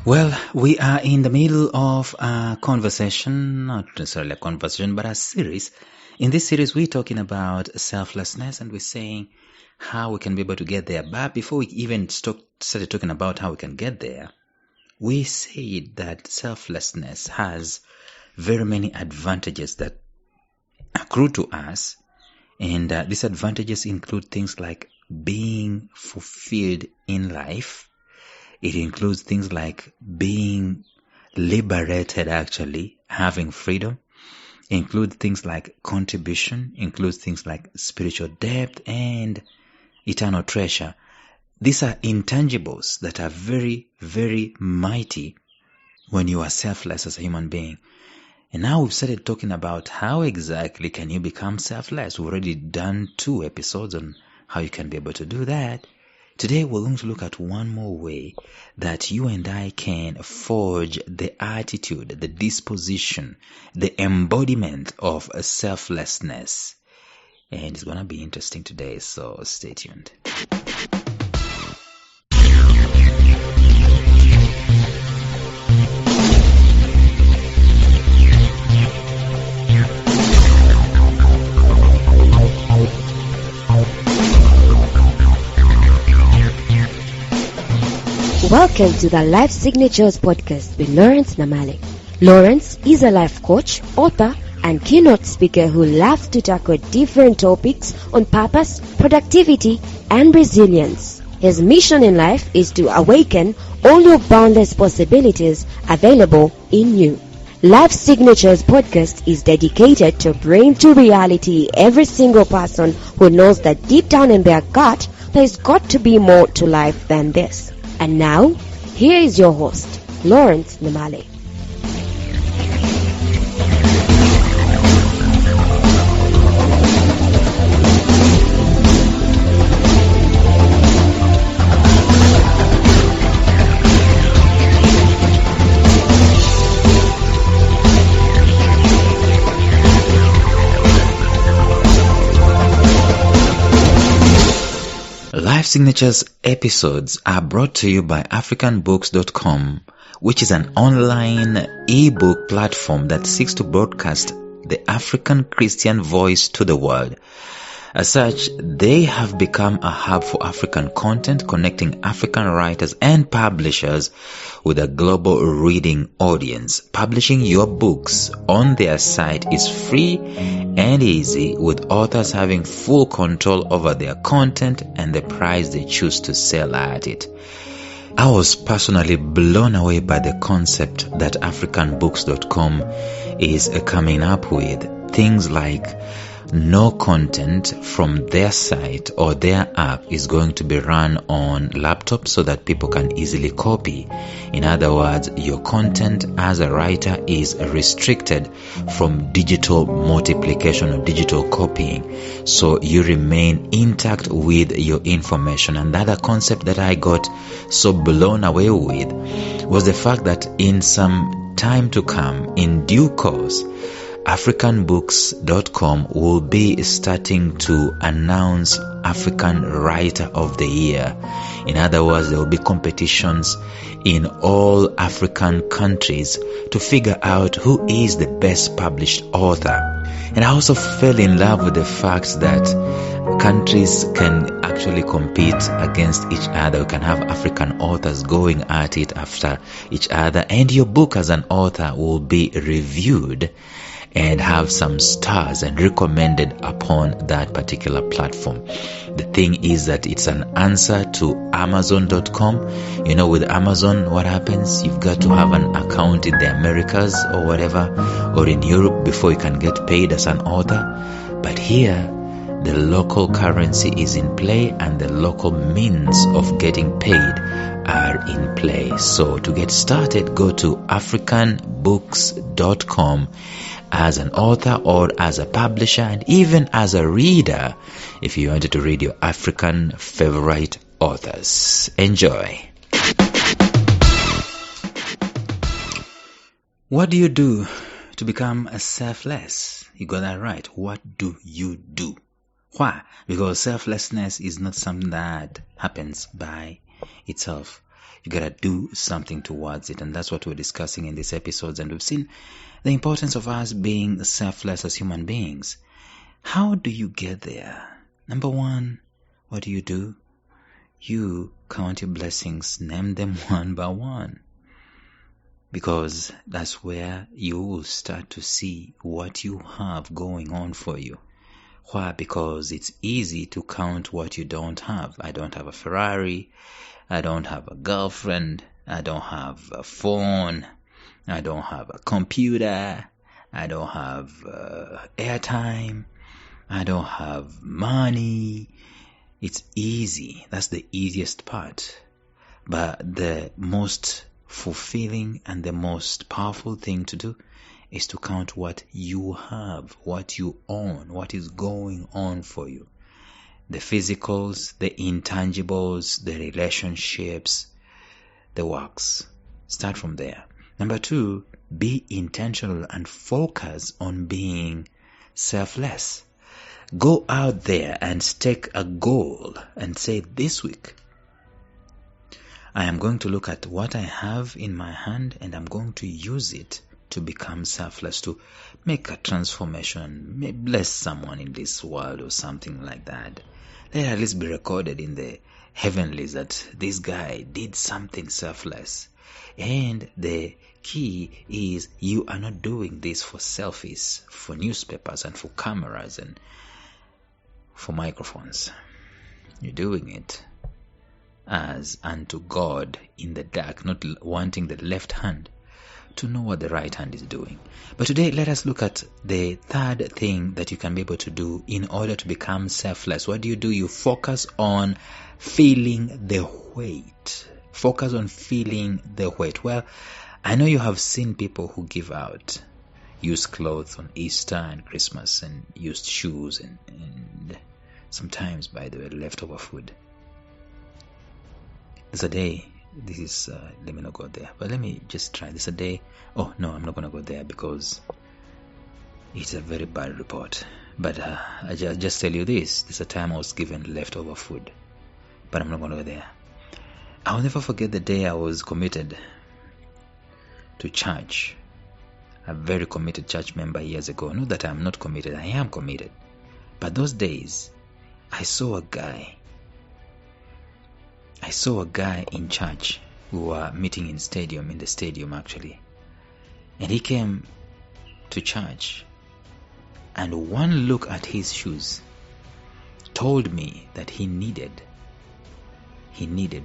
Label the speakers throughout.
Speaker 1: Well, we are in the middle of a conversation, not necessarily a conversation, but a series. In this series, we're talking about selflessness and we're saying how we can be able to get there. But before we even started talking about how we can get there, we said that selflessness has very many advantages that accrue to us. And these advantages include things like being fulfilled in life. It includes things like being liberated, actually, having freedom. It includes things like contribution, includes things like spiritual depth and eternal treasure. These are intangibles that are very, very mighty when you are selfless as a human being. And now we've started talking about how exactly can you become selfless. We've already done 2 episodes on how you can be able to do that. Today we're going to look at one more way that you and I can forge the attitude, the disposition, the embodiment of selflessness. And it's going to be interesting today, so stay tuned.
Speaker 2: Welcome to the Life Signatures podcast with Lawrence Namale. Lawrence is a life coach, author, and keynote speaker who loves to tackle different topics on purpose, productivity, and resilience. His mission in life is to awaken all your boundless possibilities available in you. Life Signatures podcast is dedicated to bring to reality every single person who knows that deep down in their gut, there's got to be more to life than this. And now, here is your host, Lawrence Namale.
Speaker 1: Life Signatures episodes are brought to you by africanbooks.com, which is an online ebook platform that seeks to broadcast the African Christian voice to the world. As such, they have become a hub for African content, connecting African writers and publishers with a global reading audience. Publishing your books on their site is free and easy, with authors having full control over their content and the price they choose to sell at it. I was personally blown away by the concept that africanbooks.com is coming up with. Things like no content from their site or their app is going to be run on laptops so that people can easily copy. In other words, your content as a writer is restricted from digital multiplication or digital copying, so you remain intact with your information. And the other concept that I got so blown away with was the fact that in some time to come, in due course, africanbooks.com will be starting to announce African Writer of the Year. In other words, there will be competitions in all African countries to figure out who is the best published author. And I also fell in love with the fact that countries can actually compete against each other. We can have African authors going at it after each other, and your book as an author will be reviewed and have some stars and recommended upon that particular platform. The thing is that it's an answer to Amazon.com. You know, with Amazon, what happens? You've got to have an account in the Americas or whatever, or in Europe before you can get paid as an author. But here, the local currency is in play and the local means of getting paid are in play. So to get started, go to africanbooks.com as an author or as a publisher, and even as a reader if you wanted to read your African favorite authors. Enjoy. What do you do to become a selfless? You got that right. What do you do? Why? Because selflessness is not something that happens by itself. You gotta do something towards it. And that's what we're discussing in these episodes. And we've seen the importance of us being selfless as human beings. How do you get there? Number one, what do? You count your blessings, name them one by one. Because that's where you will start to see what you have going on for you. Why? Because it's easy to count what you don't have. I don't have a Ferrari. I don't have a girlfriend. I don't have a phone. I don't have a computer. I don't have airtime. I don't have money. It's easy. That's the easiest part. But the most fulfilling and the most powerful thing to do is to count what you have, what you own, what is going on for you. The physicals, the intangibles, the relationships, the works. Start from there. Number two, be intentional and focus on being selfless. Go out there and take a goal and say, this week, I am going to look at what I have in my hand and I'm going to use it to become selfless, to make a transformation, may bless someone in this world or something like that. Let it at least be recorded in the heavenlies that this guy did something selfless. And the key is you are not doing this for selfies, for newspapers and for cameras and for microphones. You're doing it as unto God in the dark, not wanting the left hand to know what the right hand is doing. But today, let us look at the third thing that you can be able to do in order to become selfless. What do? You focus on feeling the weight. Focus on feeling the weight. Well, I know you have seen people who give out used clothes on Easter and Christmas and used shoes and sometimes, by the way, leftover food. There's a day, let me not go there, but let me just try this a day. Oh, no, I'm not going to go there because it's a very bad report. But I just tell you this. There's a time I was given leftover food, but I'm not going to go there. I'll never forget the day I was committed to church. A very committed church member years ago. Not that I'm not committed, I am committed. But those days, I saw a guy in church. We were meeting in the stadium actually. And he came to church. And one look at his shoes told me that he needed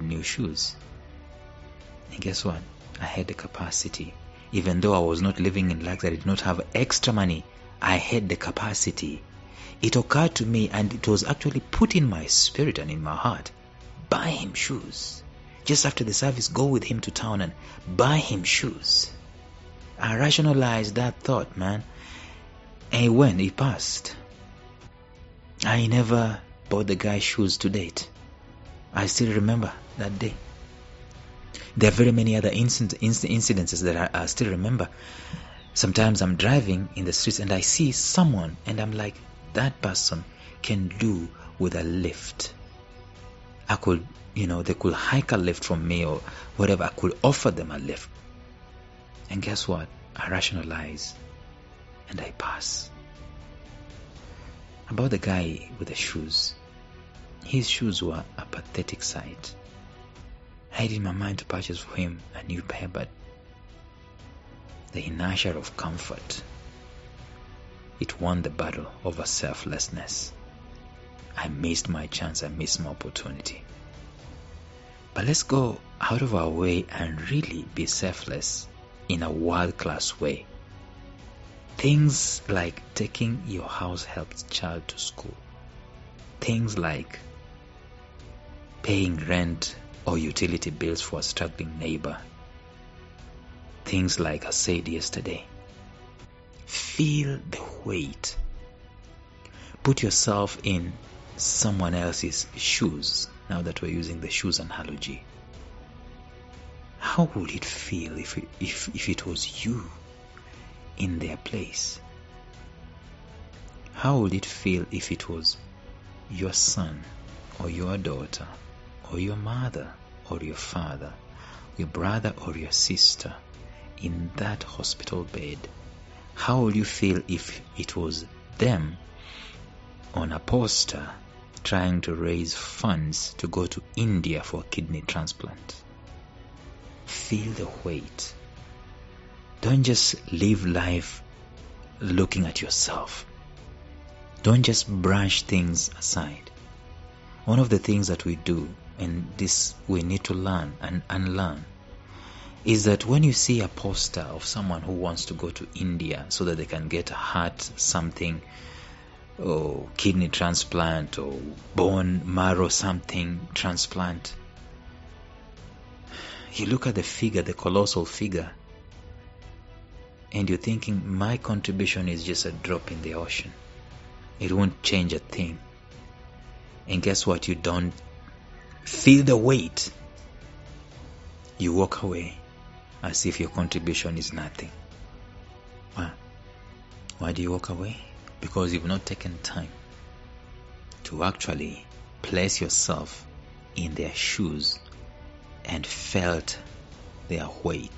Speaker 1: new shoes. And guess what? I had the capacity. Even though I was not living in luxury, I did not have extra money, I had the capacity. It occurred to me, and it was actually put in my spirit and in my heart, buy him shoes. Just after the service, go with him to town and buy him shoes. I rationalized that thought, man. And he passed. I never bought the guy shoes to date. I still remember that day. There are very many other incidences that I still remember. Sometimes I'm driving in the streets and I see someone and I'm like, that person can do with a lift. They could hike a lift from me or whatever. I could offer them a lift. And guess what? I rationalize and I pass. About the guy with the shoes. His shoes were a pathetic sight. I had in my mind to purchase for him a new pair, but the inertia of comfort, it won the battle over selflessness. I missed my chance, I missed my opportunity. But let's go out of our way and really be selfless in a world-class way. Things like taking your house help child to school. Things like paying rent or utility bills for a struggling neighbor. Things like I said yesterday. Feel the weight. Put yourself in someone else's shoes, now that we're using the shoes analogy. How would it feel if it was you in their place? How would it feel if it was your son or your daughter or your mother or your father your brother or your sister in that hospital bed, how will you feel if it was them on a poster trying to raise funds to go to India for a kidney transplant? Feel the weight. Don't just live life looking at yourself. Don't just brush things aside. One of the things that we do, and this we need to learn and unlearn, is that when you see a poster of someone who wants to go to India so that they can get a heart something, or kidney transplant, or bone marrow something transplant, you look at the figure, the colossal figure, and you're thinking, my contribution is just a drop in the ocean. It won't change a thing. And guess what? You don't feel the weight. You walk away as if your contribution is nothing. Why do you walk away? Because you've not taken time to actually place yourself in their shoes and felt their weight,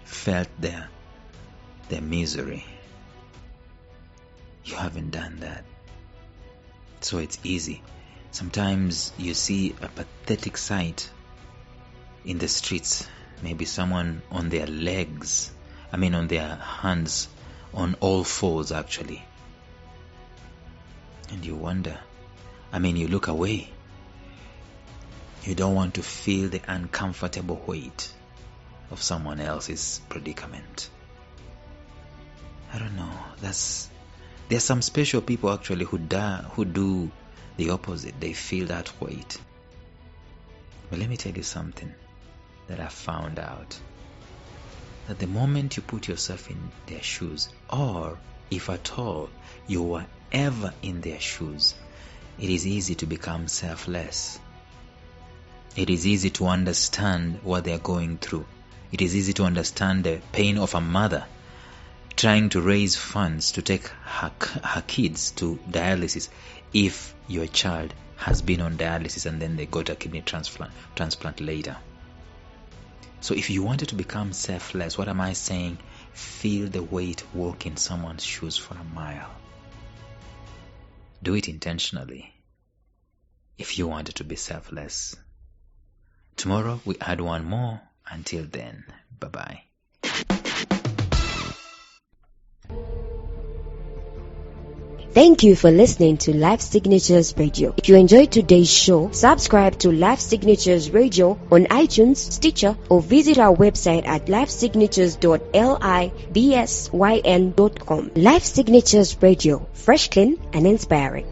Speaker 1: felt their misery. You haven't done that. So it's easy. Sometimes you see a pathetic sight in the streets. Maybe someone on their legs, on their hands, on all fours actually. And you wonder, you look away. You don't want to feel the uncomfortable weight of someone else's predicament. I don't know. There are some special people actually who do the opposite. They feel that weight. But let me tell you something that I found out. That the moment you put yourself in their shoes, or if at all you were ever in their shoes, it is easy to become selfless. It is easy to understand what they are going through. It is easy to understand the pain of a mother trying to raise funds to take her kids to dialysis if your child has been on dialysis and then they got a kidney transplant later. So if you wanted to become selfless, what am I saying? Feel the weight, walk in someone's shoes for a mile. Do it intentionally if you wanted to be selfless. Tomorrow we add one more. Until then, bye-bye.
Speaker 2: Thank you for listening to Life Signatures Radio. If you enjoyed today's show, subscribe to Life Signatures Radio on iTunes, Stitcher, or visit our website at lifesignatures.libsyn.com. Life Signatures Radio, fresh, clean, and inspiring.